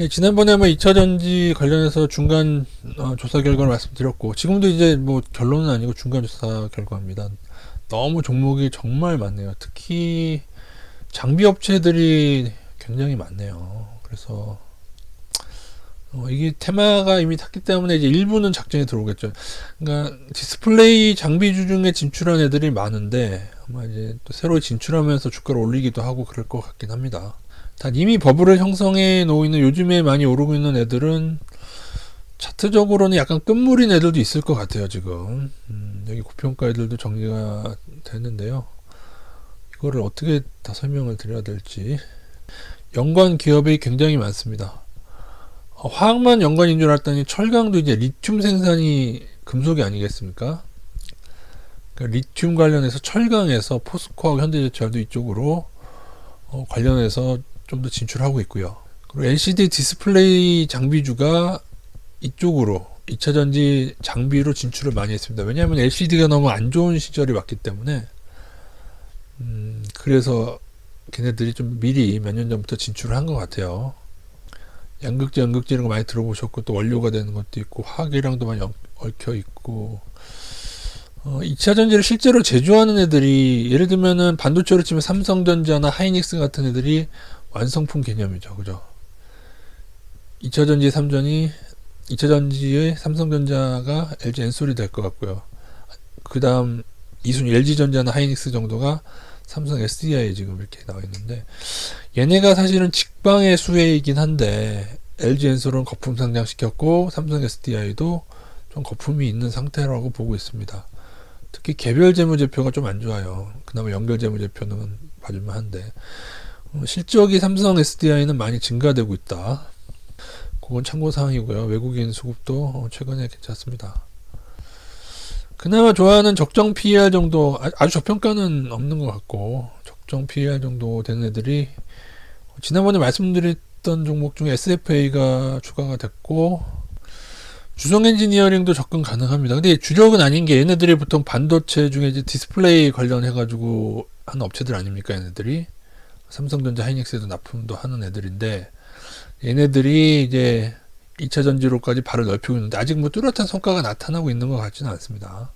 예, 지난번에 뭐 2차 전지 관련해서 중간 조사 결과를 말씀드렸고, 지금도 이제 뭐 결론은 아니고 중간 조사 결과입니다. 너무 종목이 정말 많네요. 특히 장비 업체들이 굉장히 많네요. 그래서 이게 테마가 이미 탔기 때문에 이제 일부는 작전에 들어오겠죠. 그러니까 디스플레이 장비주 중에 진출한 애들이 많은데 아마 이제 또 새로 진출하면서 주가를 올리기도 하고 그럴 것 같긴 합니다. 단 이미 버블을 형성해 놓이는 요즘에 많이 오르고 있는 애들은 차트적으로는 약간 끝물인 애들도 있을 것 같아요. 지금 여기 고평가 애들도 정리가 됐는데요. 이거를 어떻게 다 설명을 드려야 될지. 연관 기업이 굉장히 많습니다. 화학만 연관인 줄 알았더니 철강도 이제 리튬 생산이 금속이 아니겠습니까? 그러니까 리튬 관련해서 철강에서 포스코하고 현대제철도 이쪽으로 관련해서 좀 더 진출하고 있고요. 그리고 LCD 디스플레이 장비주가 이쪽으로 2차전지 장비로 진출을 많이 했습니다. 왜냐하면 LCD가 너무 안 좋은 시절이 왔기 때문에 그래서 걔네들이 좀 미리 몇 년 전부터 진출을 한 것 같아요. 양극재, 연극재 이런 거 많이 들어보셨고 또 원료가 되는 것도 있고 화학이랑도 많이 얽혀 있고 2차 전지를 실제로 제조하는 애들이 예를 들면은 반도체로 치면 삼성전자나 하이닉스 같은 애들이 완성품 개념이죠. 그죠? 2차 전지 3전이 2차 전지의 삼성전자가 LG 엔솔이 될 것 같고요. 그 다음 2순위 LG전자나 하이닉스 정도가 삼성 SDI 지금 이렇게 나와 있는데 얘네가 사실은 직방의 수혜이긴 한데 LG 엔솔은 거품 상장시켰고 삼성 SDI도 좀 거품이 있는 상태라고 보고 있습니다. 특히 개별 재무제표가 좀 안 좋아요. 그나마 연결 재무제표는 봐주면 한데 실적이 삼성 SDI는 많이 증가되고 있다. 그건 참고사항이고요. 외국인 수급도 최근에 괜찮습니다. 그나마 좋아하는 적정 PER 정도, 아주 저평가는 없는 것 같고 적정 PER 정도 되는 애들이 지난번에 말씀드렸던 종목 중에 SFA가 추가가 됐고 주성 엔지니어링도 접근 가능합니다. 근데 주력은 아닌 게 얘네들이 보통 반도체 중에 이제 디스플레이 관련해가지고 하는 업체들 아닙니까? 얘네들이 삼성전자 하이닉스에도 납품도 하는 애들인데 얘네들이 이제 2차 전지로까지 발을 넓히고 있는데 아직 뭐 뚜렷한 성과가 나타나고 있는 것 같지는 않습니다.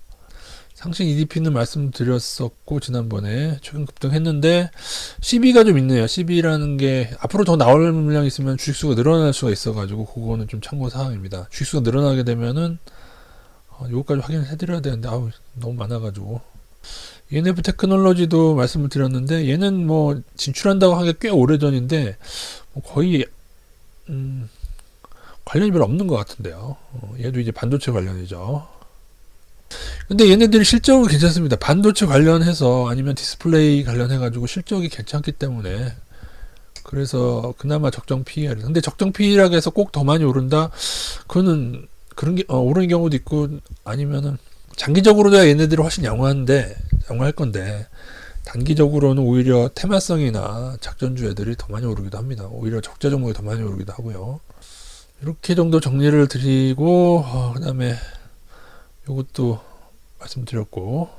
상신 EDP는 말씀드렸었고 지난번에 최근 급등했는데 CB가 좀 있네요. CB라는 게 앞으로 더 나올 물량이 있으면 주식수가 늘어날 수가 있어가지고 그거는 좀 참고사항입니다. 주식수가 늘어나게 되면은 요거까지 확인을 해드려야 되는데 너무 많아가지고 ENF 테크놀로지도 말씀을 드렸는데 얘는 뭐 진출한다고 한 게 꽤 오래전인데 거의 관련이 별로 없는 것 같은데요. 얘도 이제 반도체 관련이죠. 근데 얘네들이 실적은 괜찮습니다. 반도체 관련해서 아니면 디스플레이 관련해가지고 실적이 괜찮기 때문에 그래서 그나마 적정 PER. 근데 적정 PER이라고 해서 꼭 더 많이 오른다? 그거는 그런 게 오르는 경우도 있고 아니면은 장기적으로도 얘네들이 훨씬 양호할 건데 단기적으로는 오히려 테마성이나 작전주 애들이 더 많이 오르기도 합니다. 오히려 적자 종목이 더 많이 오르기도 하고요. 이렇게 정도 정리를 드리고 그 다음에 요것도 말씀드렸고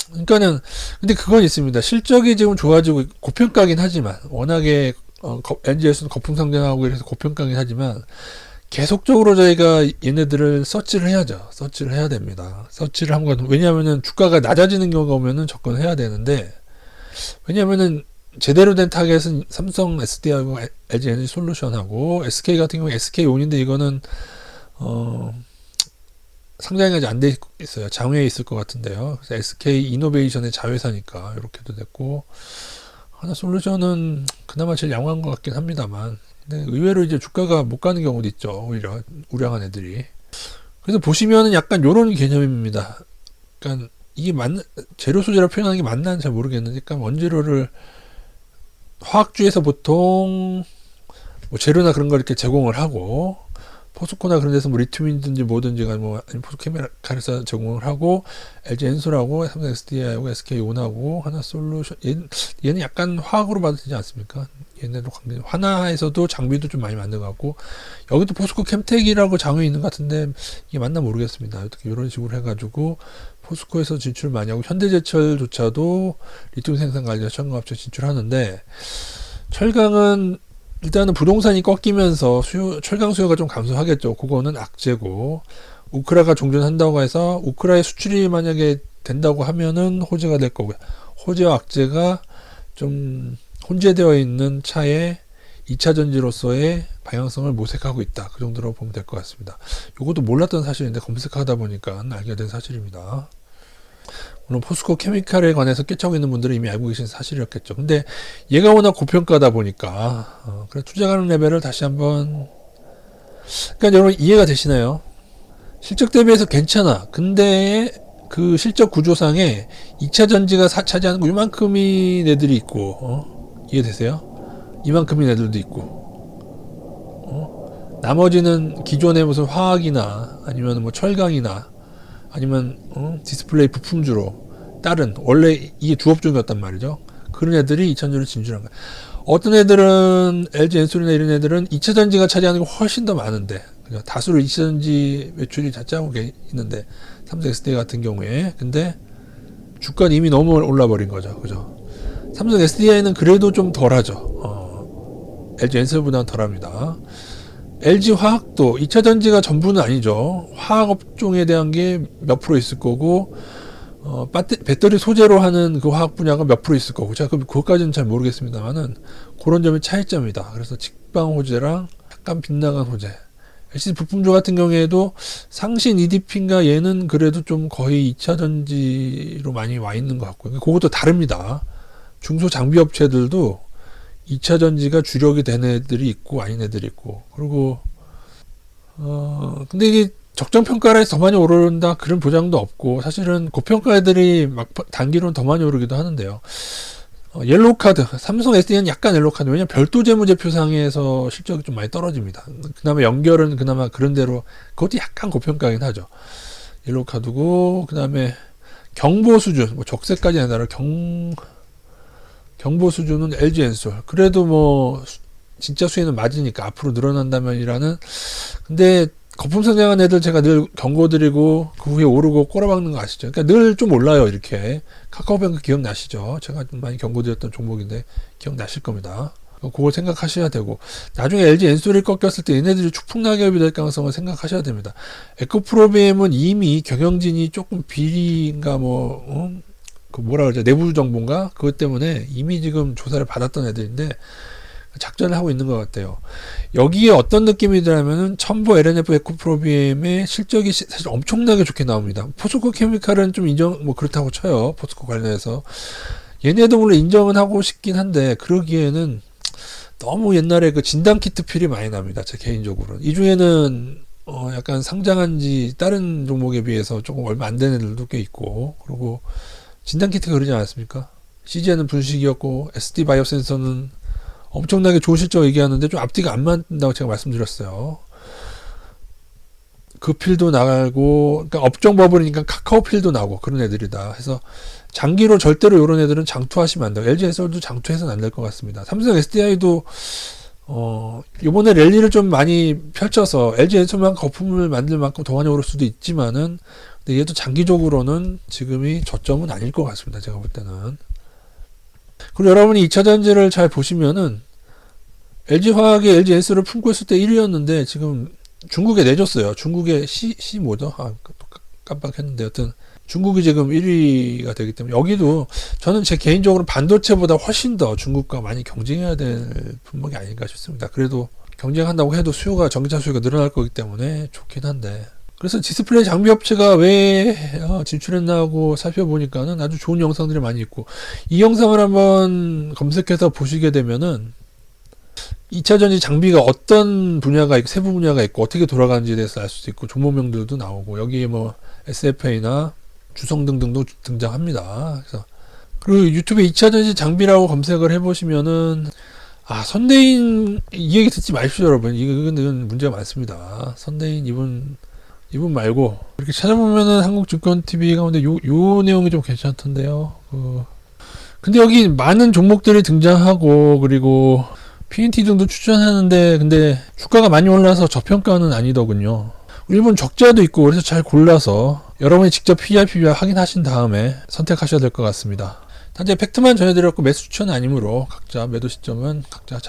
그러니까는 근데 그건 있습니다. 실적이 지금 좋아지고 고평가긴 하지만 워낙에 NGS는 거품 상장하고 이래서 고평가긴 하지만 계속적으로 저희가 얘네들을 서치를 해야죠. 서치를 해야 됩니다. 서치를 한 건 왜냐하면은 주가가 낮아지는 경우가 오면은 접근해야 되는데 왜냐하면은 제대로 된 타겟은 삼성 SD하고 LG 에너지 솔루션하고 SK 같은 경우 SK온인데 이거는 상장이 아직 안 돼 있어요. 장외에 있을 것 같은데요. 그래서 SK 이노베이션의 자회사니까 이렇게도 됐고 하나 솔루션은 그나마 제일 양호한 것 같긴 합니다만 근데 의외로 이제 주가가 못 가는 경우도 있죠. 오히려 우량한 애들이. 그래서 보시면은 약간 요런 개념입니다. 그러니까 이게 재료 소재라 표현하는 게 맞나는 잘 모르겠는데 그러니까 원재료를 화학주에서 보통 뭐 재료나 그런 걸 이렇게 제공을 하고 포스코나 그런 데서 뭐 리튬이든지 뭐든지가 뭐 아니면 포스코케미칼에서 제공을 하고 LG 엔솔하고 삼성 SDI하고 SK온하고 하나 솔루션 얘는 약간 화학으로 봐도 되지 않습니까? 얘네도 하나에서도 장비도 좀 많이 만든 것 같고 여기도 포스코 캠텍이라고 장외 있는 것 같은데 이게 맞나 모르겠습니다. 어떻게 이런 식으로 해가지고 포스코에서 진출 많이 하고 현대제철조차도 리튬 생산 관련 첨가업체 진출하는데 철강은 일단은 부동산이 꺾이면서 철강 수요가 좀 감소하겠죠. 그거는 악재고, 우크라가 종전한다고 해서 우크라의 수출이 만약에 된다고 하면은 호재가 될 거고요. 호재와 악재가 좀 혼재되어 있는 차의 2차 전지로서의 방향성을 모색하고 있다. 그 정도로 보면 될 것 같습니다. 이것도 몰랐던 사실인데 검색하다 보니까 알게 된 사실입니다. 물론 포스코 케미칼에 관해서 꿰차고 있는 분들은 이미 알고 계신 사실이었겠죠. 근데 얘가 워낙 고평가다 보니까 그래 투자하는 레벨을 다시 한번, 그러니까 여러분 이해가 되시나요? 실적 대비해서 괜찮아. 근데 그 실적 구조상에 2차 전지가 차지하는 거 이만큼인 애들이 있고, 이해되세요? 이만큼인 애들도 있고, 나머지는 기존의 무슨 화학이나 아니면 뭐 철강이나 아니면 디스플레이 부품주로 다른 원래 이게 주업종이었단 말이죠. 그런 애들이 2차전지로 진출한 거야. 어떤 애들은 LG 엔솔이나 이런 애들은 2차 전지가 차지하는 게 훨씬 더 많은데, 그죠? 다수를 2차 전지 매출이 차지하고 있는데 삼성 SDI 같은 경우에, 근데 주가는 이미 너무 올라 버린 거죠. 그죠? 삼성 SDI는 그래도 좀 덜하죠. LG 엔솔보다는 덜합니다. LG 화학도 2차 전지가 전부는 아니죠. 화학 업종에 대한 게 몇 프로 있을 거고, 배터리 소재로 하는 그 화학 분야가 몇 프로 있을 거고, 제가 그것까지는 잘 모르겠습니다만은 그런 점이 차이점이다. 그래서 직방 호재랑 약간 빗나간 호재. LCD 부품주 같은 경우에도 상신 EDP인가 얘는 그래도 좀 거의 2차 전지로 많이 와 있는 것 같고요. 그것도 다릅니다. 중소 장비 업체들도 2차 전지가 주력이 된 애들이 있고 아닌 애들이 있고, 그리고 근데 이게 적정평가라 해서 더 많이 오른다 그런 보장도 없고, 사실은 고평가 애들이 막 단기로는 더 많이 오르기도 하는데요. 옐로우카드, 삼성 SDI는 약간 옐로우카드, 왜냐면 별도 재무제표상에서 실적이 좀 많이 떨어집니다. 그나마 연결은 그나마 그런 대로 그것도 약간 고평가긴 하죠. 옐로우카드고, 그 다음에 경보 수준, 뭐 적세까지 아니라 경보 수준은 LG 엔솔. 그래도 뭐 진짜 수혜는 맞으니까 앞으로 늘어난다면이라는. 근데 거품 성장한 애들 제가 늘 경고드리고 그 후에 오르고 꼬라박는 거 아시죠? 그러니까 늘 좀 올라요. 이렇게 카카오뱅크 기억나시죠? 제가 좀 많이 경고드렸던 종목인데 기억나실 겁니다. 그걸 생각하셔야 되고, 나중에 LG 엔솔이 꺾였을 때 얘네들이 축풍낙엽이 될 가능성을 생각하셔야 됩니다. 에코프로비엠은 이미 경영진이 조금 비리인가 그 뭐라 그러죠? 내부 정보인가? 그것 때문에 이미 지금 조사를 받았던 애들인데 작전을 하고 있는 것 같아요. 여기에 어떤 느낌이 드냐면은 첨보 LNF 에코프로비엠의 실적이 사실 엄청나게 좋게 나옵니다. 포스코 케미칼은 좀 그렇다고 쳐요. 포스코 관련해서. 얘네도 물론 인정은 하고 싶긴 한데, 그러기에는 너무 옛날에 그 진단키트 필이 많이 납니다. 제 개인적으로는. 이 중에는 약간 상장한 지 다른 종목에 비해서 조금 얼마 안 되는 애들도 꽤 있고, 그리고 진단키트가 그러지 않았습니까? CGN은 분식이었고, SD 바이오센서는 엄청나게 좋은 실적 얘기하는데 좀 앞뒤가 안 맞는다고 제가 말씀드렸어요. 그 필도 나가고, 그러니까 업종 버블이니까 카카오 필도 나오고 그런 애들이다. 해서 장기로 절대로 이런 애들은 장투하시면 안 돼요. LG 엔솔도 장투해서는 안 될 것 같습니다. 삼성 SDI도 요번에 랠리를 좀 많이 펼쳐서 LG 엔솔만 거품을 만들 만큼 더 많이 오를 수도 있지만은, 근데 얘도 장기적으로는 지금이 저점은 아닐 것 같습니다. 제가 볼 때는. 그리고 여러분이 2차 전지를 잘 보시면은 LG화학이 LG 엔솔을 품고 있을 때 1위였는데 지금 중국에 내줬어요. 중국의 C 뭐죠? 깜빡했는데 여튼 중국이 지금 1위가 되기 때문에, 여기도 저는 제 개인적으로 반도체보다 훨씬 더 중국과 많이 경쟁해야 될 품목이 아닌가 싶습니다. 그래도 경쟁한다고 해도 전기차 수요가 늘어날 거기 때문에 좋긴 한데, 그래서 디스플레이 장비 업체가 왜 진출했나 하고 살펴보니까는 아주 좋은 영상들이 많이 있고, 이 영상을 한번 검색해서 보시게 되면은 2차 전지 장비가 어떤 분야가 있고 세부 분야가 있고 어떻게 돌아가는지에 대해서 알 수도 있고, 종목명들도 나오고, 여기에 뭐 SFA나 주성 등등도 등장합니다. 그래서 그리고 유튜브에 2차 전지 장비라고 검색을 해보시면은 선대인 이 얘기 듣지 마십시오, 여러분. 이건 문제가 많습니다. 선대인 이분 말고 이렇게 찾아보면은 한국증권TV 가운데 요 내용이 좀 괜찮던데요. 근데 여기 많은 종목들이 등장하고, 그리고 PNT 등도 추천하는데, 근데 주가가 많이 올라서 저평가는 아니더군요. 일본 적자도 있고, 그래서 잘 골라서 여러분이 직접 PER, PBR 확인하신 다음에 선택하셔야 될 것 같습니다. 단지 팩트만 전해드렸고 매수 추천은 아니므로 각자 매도 시점은 각자